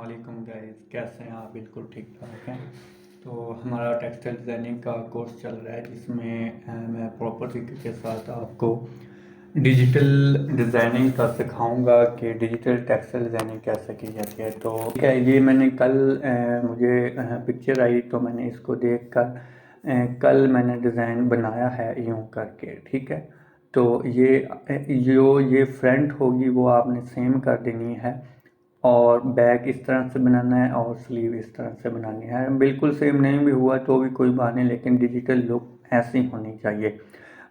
वालेकुम गाइस, कैसे हैं आप? बिल्कुल ठीक ठाक हैं। तो हमारा टेक्सटाइल डिज़ाइनिंग का कोर्स चल रहा है जिसमें मैं प्रॉपर तरीके के साथ आपको डिजिटल डिज़ाइनिंग का सिखाऊंगा कि डिजिटल टेक्सटाइल डिज़ाइनिंग कैसे की जाती है। तो ठीक है, ये मैंने कल मुझे पिक्चर आई तो मैंने इसको देख कर कल मैंने डिज़ाइन बनाया है यूँ करके। ठीक है, तो ये फ्रंट होगी वो आपने सेम कर देनी है और बैक इस तरह से बनाना है और स्लीव इस तरह से बनानी है। बिल्कुल सेम नहीं भी हुआ तो भी कोई बात नहीं, लेकिन डिजिटल लुक ऐसी होनी चाहिए।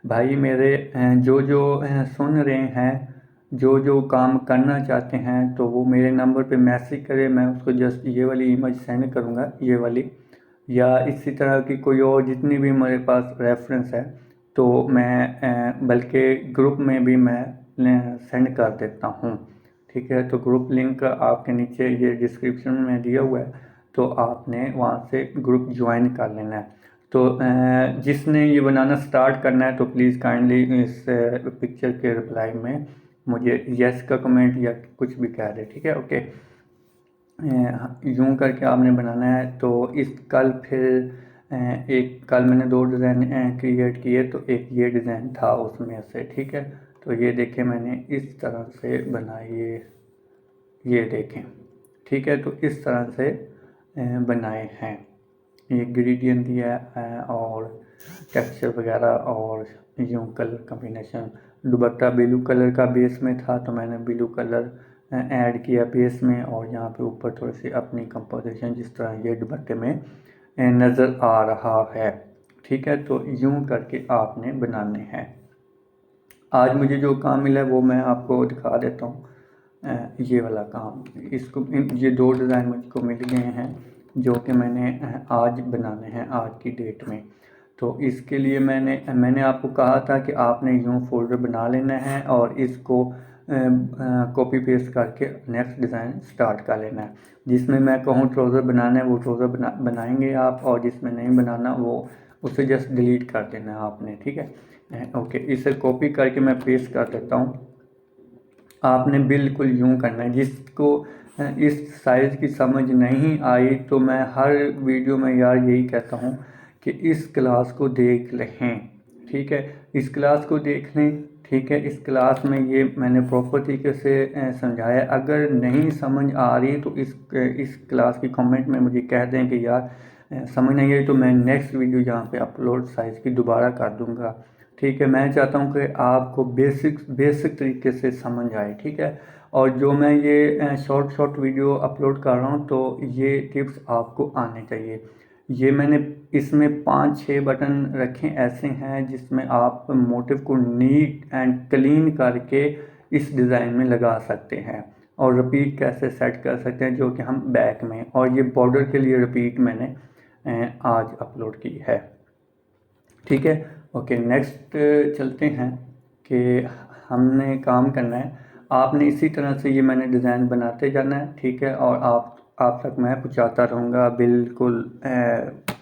भाई मेरे जो जो सुन रहे हैं, जो जो काम करना चाहते हैं, तो वो मेरे नंबर पे मैसेज करें। मैं उसको जस्ट ये वाली इमेज सेंड करूँगा, ये वाली, या इसी तरह की कोई और जितनी भी मेरे पास रेफरेंस है तो मैं बल्कि ग्रुप में भी मैं सेंड कर देता हूँ। ठीक है, तो ग्रुप लिंक आपके नीचे ये डिस्क्रिप्शन में दिया हुआ है, तो आपने वहाँ से ग्रुप ज्वाइन कर लेना है। तो जिसने ये बनाना स्टार्ट करना है तो प्लीज़ काइंडली इस पिक्चर के रिप्लाई में मुझे यस का कमेंट या कुछ भी कह दे। ठीक है, ओके। यूँ करके आपने बनाना है। तो इस कल फिर एक कल मैंने दो डिज़ाइन क्रिएट किए, तो एक ये डिज़ाइन था उसमें से। ठीक है, तो ये देखें मैंने इस तरह से बनाई, ये देखें। ठीक है, तो इस तरह से बनाए हैं। ये ग्रेडियंट दिया है और टेक्सचर वगैरह और यूँ कलर कॉम्बिनेशन। दुपट्टा ब्लू कलर का बेस में था तो मैंने ब्लू कलर ऐड किया बेस में, और यहाँ पे ऊपर थोड़ी सी अपनी कंपोजिशन जिस तरह ये दुपट्टे में नज़र आ रहा है। ठीक है, तो यूँ करके आपने बनाने हैं। आज मुझे जो काम मिला है वो मैं आपको दिखा देता हूँ। ये वाला काम, ये दो डिज़ाइन मुझको मिल गए हैं जो कि मैंने आज बनाने हैं, आज की डेट में। तो इसके लिए मैंने आपको कहा था कि आपने यूँ फोल्डर बना लेना है और इसको कॉपी पेस्ट करके नेक्स्ट डिज़ाइन स्टार्ट कर लेना है। जिसमें मैं कहूँ ट्राउज़र बनाना है वो ट्राउज़र बनाएंगे आप, और जिसमें नहीं बनाना वो उसे जस्ट डिलीट कर देना है आपने। ठीक है, ओके। इसे कॉपी करके मैं पेस्ट कर देता हूँ। आपने बिल्कुल यूँ करना है। जिसको इस साइज़ की समझ नहीं आई तो मैं हर वीडियो में यार यही कहता हूँ कि इस क्लास को देख लें। ठीक है, इस क्लास को देख लें। ठीक है, इस क्लास में ये मैंने प्रॉपर तरीके से समझाया। अगर नहीं समझ आ रही तो इस क्लास की कमेंट में मुझे कह दें कि यार समझ नहीं आई, तो मैं नेक्स्ट वीडियो यहाँ पे अपलोड साइज़ की दोबारा कर दूँगा। ठीक है, मैं चाहता हूँ कि आपको बेसिक तरीके से समझ आए। ठीक है, और जो मैं ये शॉर्ट वीडियो अपलोड कर रहा हूँ तो ये टिप्स आपको आने चाहिए। ये मैंने इसमें 5-6 बटन रखे ऐसे हैं जिसमें आप मोटिव को नीट एंड क्लीन करके इस डिज़ाइन में लगा सकते हैं, और रिपीट कैसे सेट कर सकते हैं, जो कि हम बैक में, और ये बॉर्डर के लिए रिपीट मैंने आज अपलोड की है। ठीक है, ओके। नेक्स्ट चलते हैं कि हमने काम करना है। आपने इसी तरह से ये मैंने डिज़ाइन बनाते जाना है। ठीक है, और आप तक मैं पहुँचाता रहूँगा, बिल्कुल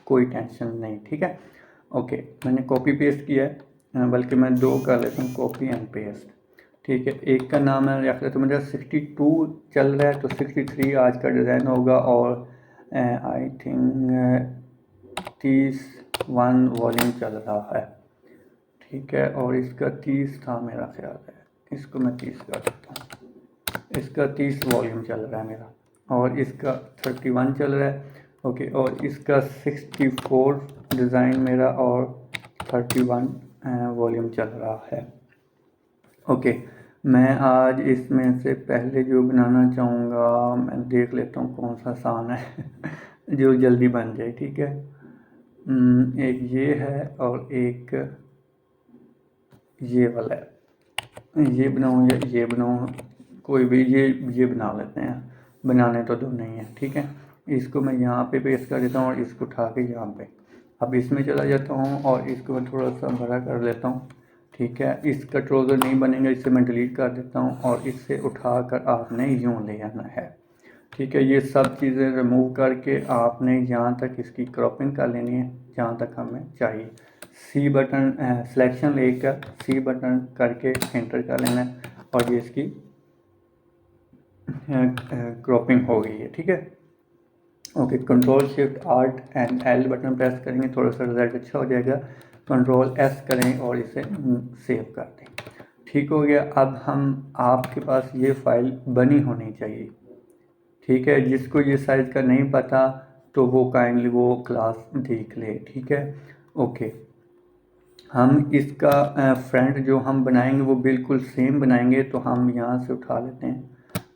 कोई टेंशन नहीं। ठीक है, ओके। मैंने कॉपी पेस्ट किया है, बल्कि मैं दो कर लेता हूँ, कॉपी एंड पेस्ट। ठीक है, एक का नाम है रख लेता हूँ, मेरा 62 चल रहा है तो 63 आज का डिज़ाइन होगा, और आई थिंक 31 वॉल्यूम चल रहा है। ठीक है, और इसका 30 था मेरा ख्याल है, इसको मैं 30 कर देता हूँ। इसका 30 वॉल्यूम चल रहा है मेरा, और इसका 31 चल रहा है। ओके, और इसका 64 डिज़ाइन मेरा और 31 वॉल्यूम चल रहा है। ओके, मैं आज इसमें से पहले जो बनाना चाहूँगा, मैं देख लेता हूँ कौन सा आसान है जो जल्दी बन जाए। ठीक है, एक ये है और एक ये वाला है। ये बनाऊँ या ये बनाऊँ, कोई भी, ये बना लेते हैं। बनाने तो दो नहीं है। ठीक है, इसको मैं यहाँ पे पेस्ट कर देता हूँ और इसको उठा के यहाँ पे, अब इसमें चला जाता हूँ और इसको मैं थोड़ा सा बड़ा कर लेता हूँ। ठीक है, इसका ट्राउज़र नहीं बनेगा, इसे मैं डिलीट कर देता हूँ और इससे उठा कर आपने यूँ ले आना है। ठीक है, ये सब चीज़ें रिमूव करके आपने यहाँ तक इसकी क्रॉपिंग कर लेनी है जहाँ तक हमें चाहिए। सी बटन सिलेक्शन लेकर सी बटन करके एंटर कर लेना है, और ये इसकी क्रॉपिंग हो गई है, ठीक है। Okay, control shift art and L button press करेंगे, थोड़ा सा रिजल्ट अच्छा हो जाएगा। कंट्रोल एस करें और इसे सेव कर दें। ठीक हो गया। अब हम आपके पास ये फाइल बनी होनी चाहिए, ठीक है। जिसको ये साइज़ का नहीं पता तो वो काइंडली वो क्लास देख ले, ठीक है। ओके, हम इसका फ्रंट जो हम बनाएंगे वो बिल्कुल सेम बनाएंगे, तो हम यहाँ से उठा लेते हैं,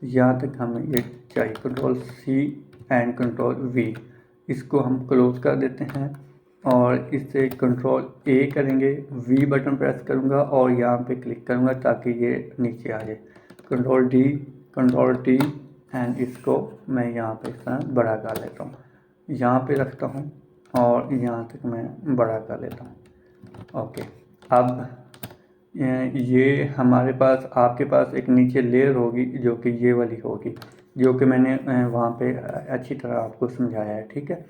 यहाँ तक हमें ये चाहिए। Control C and control V, इसको हम क्लोज कर देते हैं और इससे कंट्रोल ए करेंगे, वी बटन प्रेस करूँगा और यहाँ पे क्लिक करूँगा ताकि ये नीचे आ जाए। Control D, control T and इसको मैं यहाँ पे इस तरह बड़ा कर लेता हूँ, यहाँ पे रखता हूँ और यहाँ तक मैं बड़ा कर लेता हूँ। ओके, अब ये हमारे पास, आपके पास एक नीचे लेयर होगी जो कि ये वाली होगी, जो कि मैंने वहाँ पे अच्छी तरह आपको समझाया है, ठीक है।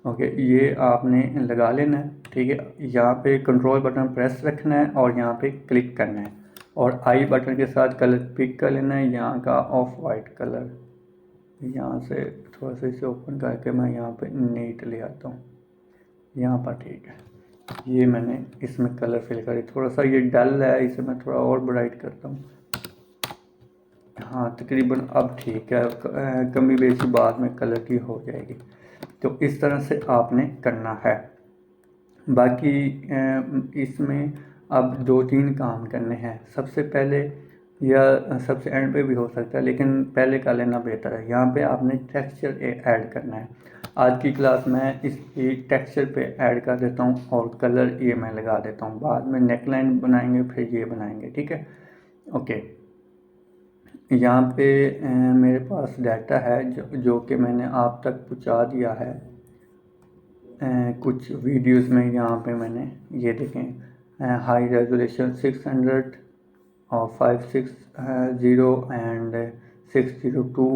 ओके, ये आपने लगा लेना है, ठीक है। यहाँ पे कंट्रोल बटन प्रेस रखना है और यहाँ पे क्लिक करना है और आई बटन के साथ कलर पिक कर लेना है, यहाँ का ऑफ वाइट कलर। यहाँ से थोड़ा सा इसे ओपन करके मैं यहाँ पे नीट ले आता हूँ, यहाँ पर, ठीक है। ये मैंने इसमें कलर फिल करी, थोड़ा सा ये डल है, इसे मैं थोड़ा और ब्राइट करता हूँ। हाँ, तकरीबन अब ठीक है, कमी बेशी बाद में कलर की हो जाएगी। तो इस तरह से आपने करना है। बाकी इसमें अब 2-3 काम करने हैं। सबसे पहले, या सबसे एंड पे भी हो सकता है लेकिन पहले कर लेना बेहतर है, यहाँ पे आपने टेक्सचर ऐड करना है। आज की क्लास में इसकी टेक्सचर पे ऐड कर देता हूँ और कलर ये मैं लगा देता हूँ, बाद में नेकलाइन बनाएंगे फिर ये बनाएंगे, ठीक है। ओके, यहाँ पे मेरे पास डाटा है जो कि मैंने आप तक पहुँचा दिया है कुछ वीडियोस में। यहाँ पे मैंने ये देखें, हाई रेजोल्यूशन 600 और 560 एंड 602,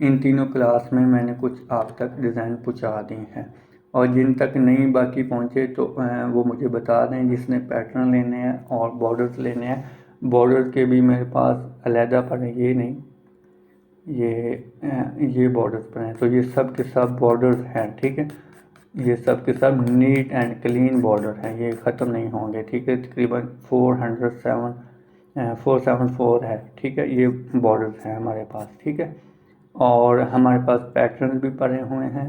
इन तीनों क्लास में मैंने कुछ आप तक डिज़ाइन पहुँचा दी हैं। और जिन तक नहीं बाकी पहुँचे तो वो मुझे बता दें, जिसने पैटर्न लेने हैं और बॉर्डर्स लेने हैं। बॉर्डर के भी मेरे पास अलहदा पड़े, ये नहीं, ये बॉर्डर्स पर हैं, तो ये सब के सब बॉर्डर्स हैं, ठीक है। ये सब के सब नीट एंड क्लीन बॉर्डर हैं, ये ख़त्म नहीं होंगे, ठीक है। तकरीबन 474 है, ठीक है। ये बॉर्डर्स हैं हमारे पास, ठीक है। और हमारे पास पैटर्न भी पड़े हुए हैं,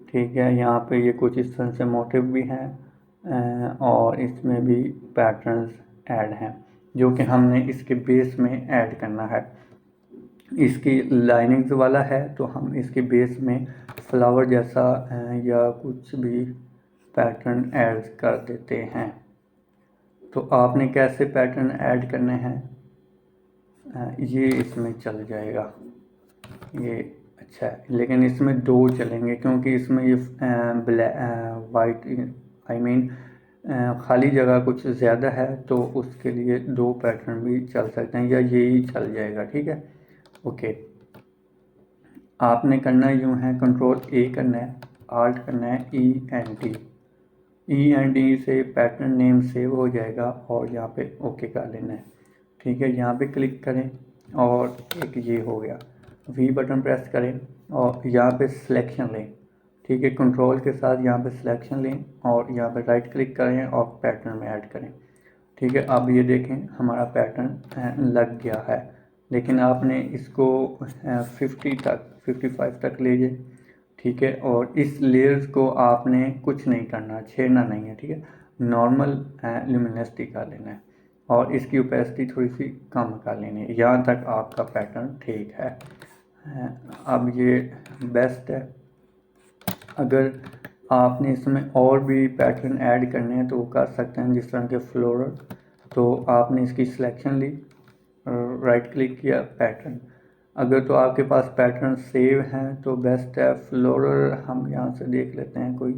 ठीक है। यहाँ पे ये कुछ इस तरह से मोटिव भी हैं और इसमें भी पैटर्न्स ऐड हैं जो कि हमने इसके बेस में ऐड करना है। इसकी लाइनिंग्स वाला है तो हम इसके बेस में फ्लावर जैसा या कुछ भी पैटर्न ऐड कर देते हैं। तो आपने कैसे पैटर्न ऐड करने हैं ये इसमें चल जाएगा, ये अच्छा है। लेकिन इसमें 2 चलेंगे क्योंकि इसमें ये ब्लैक वाइट, आई मीन खाली जगह कुछ ज़्यादा है, तो उसके लिए 2 पैटर्न भी चल सकते हैं या यही चल जाएगा, ठीक है। ओके, आपने करना यूँ है, कंट्रोल ए करना है, आल्ट करना है, ई एंड डी से पैटर्न नेम सेव हो जाएगा और यहाँ पे ओके कर लेना है, ठीक है। यहाँ पे क्लिक करें और एक ये हो गया, वी बटन प्रेस करें और यहाँ पे सिलेक्शन लें, ठीक है। कंट्रोल के साथ यहाँ पे सिलेक्शन लें और यहाँ पे राइट क्लिक करें और पैटर्न में ऐड करें, ठीक है। अब ये देखें हमारा पैटर्न लग गया है, लेकिन आपने इसको 55 तक ले जाए, ठीक है। और इस लेयर्स को आपने कुछ नहीं करना, छेड़ना नहीं है, ठीक है। नॉर्मल ल्यूमिनोसिटी कर लेना है और इसकी ओपेसिटी थोड़ी सी कम कर लेनी है, यहाँ तक आपका पैटर्न ठीक है। अब ये बेस्ट है। अगर आपने इसमें और भी पैटर्न ऐड करने हैं तो वो कर सकते हैं, जिस तरह के फ्लोरल। तो आपने इसकी सिलेक्शन ली, राइट क्लिक किया, पैटर्न। अगर तो आपके पास पैटर्न सेव हैं तो बेस्ट है। फ्लोरल हम यहाँ से देख लेते हैं कोई,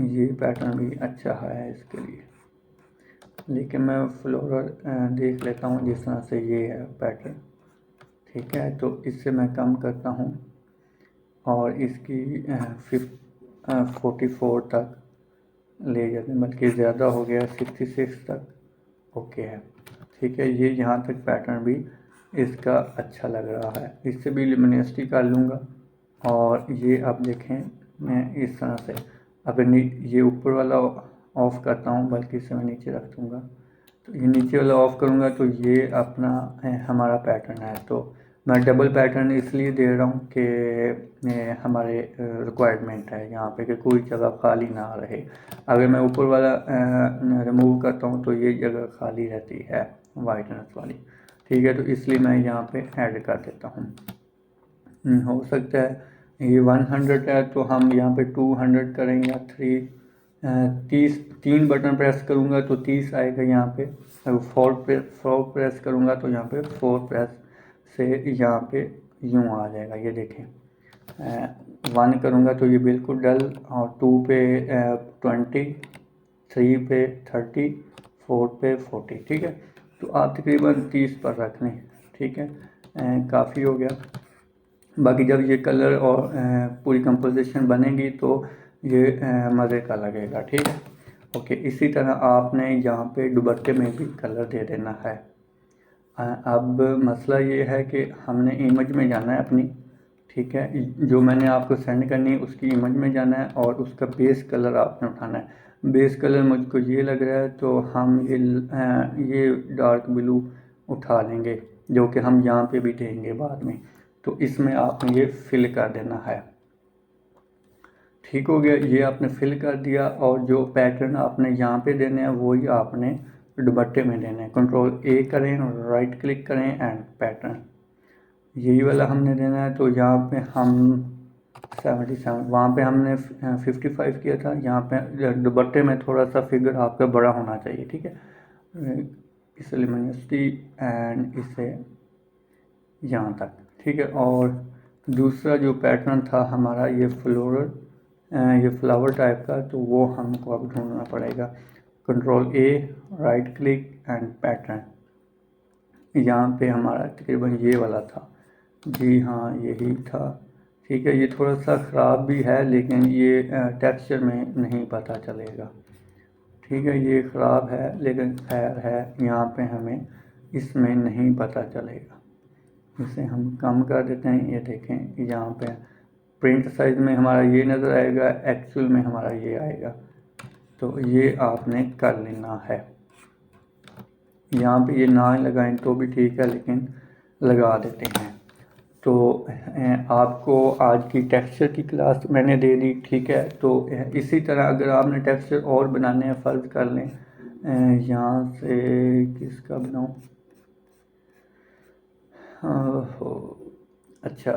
ये पैटर्न भी अच्छा है इसके लिए, लेकिन मैं फ्लोरल देख लेता हूँ जिस तरह से ये है पैटर्न, ठीक है। तो इससे मैं कम करता हूँ और इसकी 44 तक ले जाते हैं, बल्कि ज़्यादा हो गया, 66 तक ओके है, ठीक है। ये यहाँ तक पैटर्न भी इसका अच्छा लग रहा है। इससे भी लिमिनेसिटी कर लूँगा और ये आप देखें मैं इस तरह से अगर ये ऊपर वाला ऑफ़ करता हूँ, बल्कि इसे मैं नीचे रख दूँगा, तो ये नीचे वाला ऑफ़ करूँगा तो ये अपना हमारा पैटर्न है। तो मैं डबल पैटर्न इसलिए दे रहा हूँ कि हमारे रिक्वायरमेंट है यहाँ पे कि कोई जगह खाली ना रहे। अगर मैं ऊपर वाला रिमूव करता हूँ तो ये जगह खाली रहती है वाइटनेस वाली, ठीक है। तो इसलिए मैं यहाँ पे ऐड कर देता हूँ। हो सकता है ये 100 है तो हम यहाँ पे 200 करें या 3 बटन प्रेस करूँगा तो 30 आएगा यहाँ पे। अगर 4 प्रेस करूँगा तो यहाँ पे 4 प्रेस से यहाँ पे यूँ आ जाएगा। ये देखें 1 करूँगा तो ये बिल्कुल डल, और 2 पे 20, 3 पे 30, 4 पे 40, ठीक है। तो आप तकरीबन 30 पर रख लें, ठीक है। काफ़ी हो गया। बाकी जब ये कलर और पूरी कंपोजिशन बनेगी तो ये मज़े का लगेगा, ठीक है। ओके, इसी तरह आपने यहाँ पे दुपट्टे में भी कलर दे देना है। अब मसला ये है कि हमने इमेज में जाना है अपनी, ठीक है। जो मैंने आपको सेंड करनी है उसकी इमेज में जाना है और उसका बेस कलर आपने उठाना है। बेस कलर मुझको ये लग रहा है तो हम ये डार्क ब्लू उठा लेंगे, जो कि हम यहाँ पे भी देंगे बाद में। तो इसमें आपने ये फिल कर देना है, ठीक हो गया। ये आपने फिल कर दिया और जो पैटर्न आपने यहाँ पे देने हैं वही आपने दुपट्टे में देने हैं। कंट्रोल ए करें, राइट क्लिक करें एंड पैटर्न, यही वाला हमने देना है। तो यहाँ पे हम 77, वहाँ पे हमने 55 किया था। यहाँ पे दुपट्टे में थोड़ा सा फिगर आपका बड़ा होना चाहिए, ठीक है। इसे लिमिनेसिटी एंड इसे यहाँ तक, ठीक है। और दूसरा जो पैटर्न था हमारा ये फ्लोरल, ये फ्लावर टाइप का, तो वो हमको अब ढूंढना पड़ेगा। Control A, right click and pattern, यहाँ पे हमारा तकरीबन ये वाला था। जी हाँ, यही था, ठीक है। ये थोड़ा सा ख़राब भी है लेकिन ये टेक्सचर में नहीं पता चलेगा, ठीक है। ये ख़राब है लेकिन खैर है, यहाँ पे हमें इसमें नहीं पता चलेगा। इसे हम कम कर देते हैं। ये देखें यहाँ पे प्रिंट साइज़ में हमारा ये नज़र आएगा, एक्चुअल में हमारा ये आएगा। तो ये आपने कर लेना है। यहाँ पे ये ना लगाएं तो भी ठीक है, लेकिन लगा देते हैं। तो आपको आज की टेक्सचर की क्लास मैंने दे दी, ठीक है। तो इसी तरह अगर आपने टेक्सचर और बनाने हैं, फ़र्ज़ कर लें यहाँ से किसका बनाऊँ, अच्छा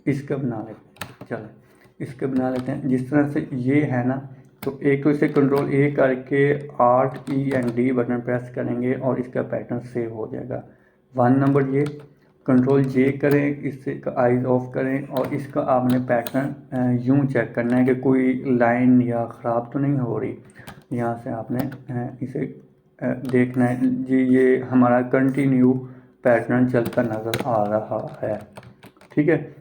इसका बना लेते हैं, चलो इसका बना लेते हैं। जिस तरह से ये है ना, तो एक तो इसे कंट्रोल ए करके art E and D button press करेंगे और इसका पैटर्न सेव हो जाएगा। 1 नंबर ये कंट्रोल जे करें, इससे आइज ऑफ करें और इसका आपने पैटर्न यूं चेक करना है कि कोई लाइन या ख़राब तो नहीं हो रही। यहाँ से आपने इसे देखना है जी, ये हमारा कंटिन्यू पैटर्न चलता नज़र आ रहा है, ठीक है।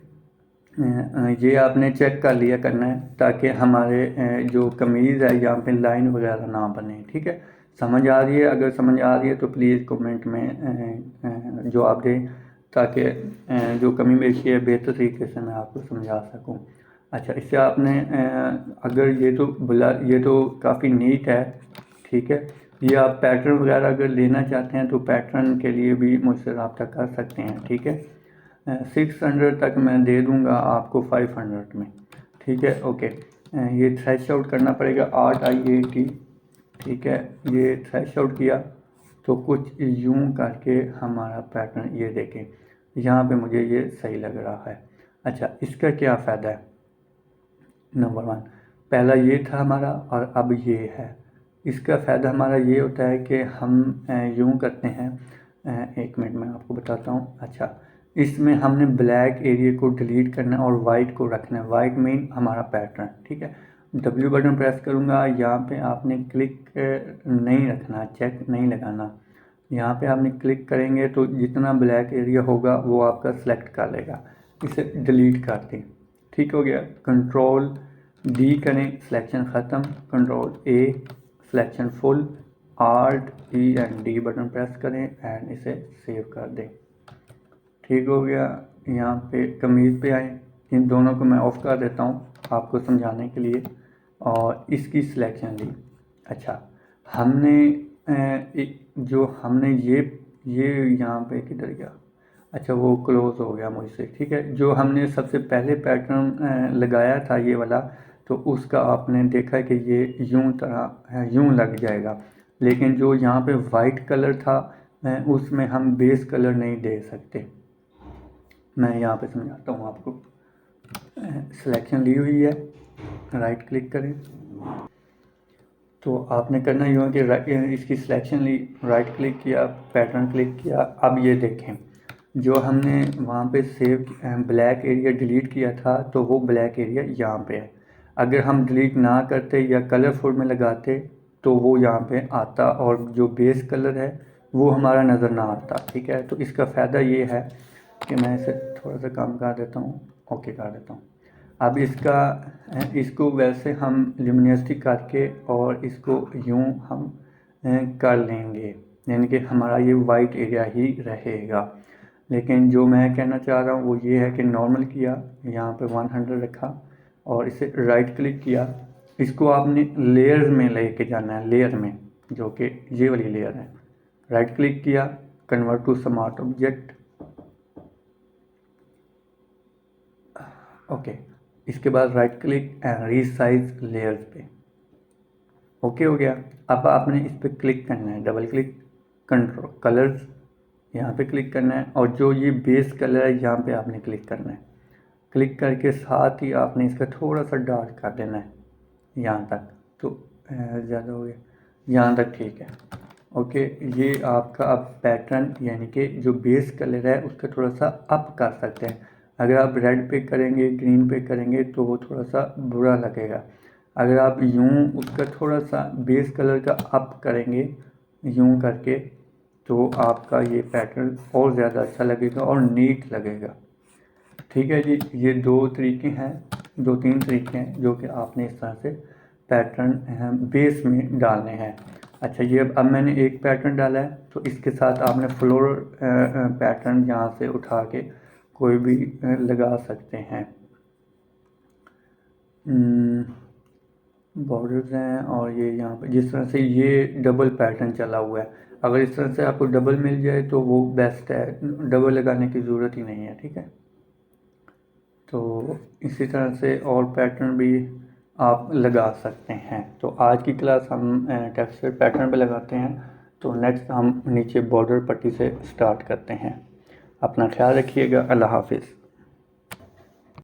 ये आपने चेक कर लिया करना है ताकि हमारे जो कमीज़ है यहाँ पे लाइन वगैरह ना बने, ठीक है। समझ आ रही है? अगर समझ आ रही है तो प्लीज़ कमेंट में जवाब दें ताकि जो कमी पेशी है बेहतर तरीके से मैं आपको समझा सकूं। अच्छा, इससे आपने अगर ये तो काफ़ी नीट है, ठीक है। ये आप पैटर्न वगैरह अगर लेना चाहते हैं तो पैटर्न के लिए भी मुझसे रब्ता कर सकते हैं, ठीक है। 600 तक मैं दे दूंगा आपको 500 में, ठीक है। ओके, ये थ्रेश आउट करना पड़ेगा RIAT, ठीक है। ये थ्रेश आउट किया तो कुछ यूं करके हमारा पैटर्न ये देखें, यहाँ पे मुझे ये सही लग रहा है। अच्छा, इसका क्या फ़ायदा है? नंबर 1, पहला ये था हमारा और अब ये है। इसका फ़ायदा हमारा ये होता है कि हम यूं करते हैं, एक मिनट में आपको बताता हूँ। अच्छा, इसमें हमने ब्लैक एरिया को डिलीट करना है और वाइट को रखना है। वाइट मीन हमारा पैटर्न, ठीक है। W बटन प्रेस करूँगा, यहाँ पे आपने क्लिक नहीं रखना, चेक नहीं लगाना। यहाँ पे आपने क्लिक करेंगे तो जितना ब्लैक एरिया होगा वो आपका सेलेक्ट कर लेगा। इसे डिलीट कर दें, ठीक हो गया। कंट्रोल D करें, सिलेक्शन ख़त्म। Control A, selection full. Alt+E+D button press करें एंड इसे सेव कर दें। ठीक हो गया। यहाँ पे कमीज़ पे आए, इन दोनों को मैं ऑफ़ कर देता हूँ आपको समझाने के लिए, और इसकी सिलेक्शन ली। अच्छा, हमने जो हमने ये यहाँ पे किधर गया, अच्छा वो क्लोज हो गया मुझसे, ठीक है। जो हमने सबसे पहले पैटर्न लगाया था ये वाला, तो उसका आपने देखा कि ये यूं लग जाएगा, लेकिन जो यहाँ पे वाइट कलर था उसमें हम बेस कलर नहीं दे सकते। मैं यहाँ पे समझाता हूँ आपको। सिलेक्शन ली हुई है, राइट क्लिक करें, तो आपने करना यूँ है कि इसकी सिलेक्शन ली, राइट क्लिक किया, पैटर्न क्लिक किया। अब ये देखें, जो हमने वहाँ पे सेव ब्लैक एरिया डिलीट किया था, तो वो ब्लैक एरिया यहाँ पे है। अगर हम डिलीट ना करते या कलरफुल में लगाते तो वो यहाँ पे आता, और जो बेस कलर है वो हमारा नज़र ना आता, ठीक है। तो इसका फ़ायदा ये है कि मैं इसे थोड़ा सा कम कर देता हूँ, ओके कर देता हूँ। अब इसको वैसे हम ल्यूमिनोसिटी करके और इसको यूँ हम कर लेंगे, यानी कि हमारा ये वाइट एरिया ही रहेगा। लेकिन जो मैं कहना चाह रहा हूँ वो ये है कि नॉर्मल किया, यहाँ पे 100 रखा और इसे राइट क्लिक किया। इसको आपने लेयर्स में लेके जाना है, लेयर में, जो कि ये वाली लेयर है। राइट क्लिक किया, convert to smart object, okay. इसके बाद right click and resize layers पे, ओके हो गया। अब आपने इस पर क्लिक करना है, डबल क्लिक, कंट्रोल कलर्स यहाँ पे क्लिक करना है, और जो ये बेस कलर है यहाँ पे आपने क्लिक करना है। क्लिक करके साथ ही आपने इसका थोड़ा सा डार्क कर देना है यहाँ तक, तो ज़्यादा हो गया, यहाँ तक ठीक है, ओके। ये आपका अब पैटर्न, यानी कि जो बेस कलर है उसका थोड़ा सा अप कर सकते हैं। अगर आप रेड पे करेंगे, ग्रीन पे करेंगे तो वो थोड़ा सा बुरा लगेगा। अगर आप यूँ उसका थोड़ा सा बेस कलर का अप करेंगे यूँ करके, तो आपका ये पैटर्न और ज़्यादा अच्छा लगेगा और नीट लगेगा। ठीक है जी, ये दो तीन तरीके हैं जो कि आपने इस तरह से पैटर्न बेस में डालने हैं। अच्छा, ये अब मैंने एक पैटर्न डाला है, तो इसके साथ आपने फ्लोर पैटर्न यहाँ से उठा के कोई भी लगा सकते हैं। बॉर्डर्स हैं, और ये यहाँ पे जिस तरह से ये डबल पैटर्न चला हुआ है, अगर इस तरह से आपको डबल मिल जाए तो वो बेस्ट है, डबल लगाने की ज़रूरत ही नहीं है, ठीक है। तो इसी तरह से और पैटर्न भी आप लगा सकते हैं। तो आज की क्लास हम टेक्सचर पैटर्न पे लगाते हैं, तो नेक्स्ट हम नीचे बॉर्डर पट्टी से स्टार्ट करते हैं। अपना ख्याल रखिएगा, अल्लाह हाफिज़।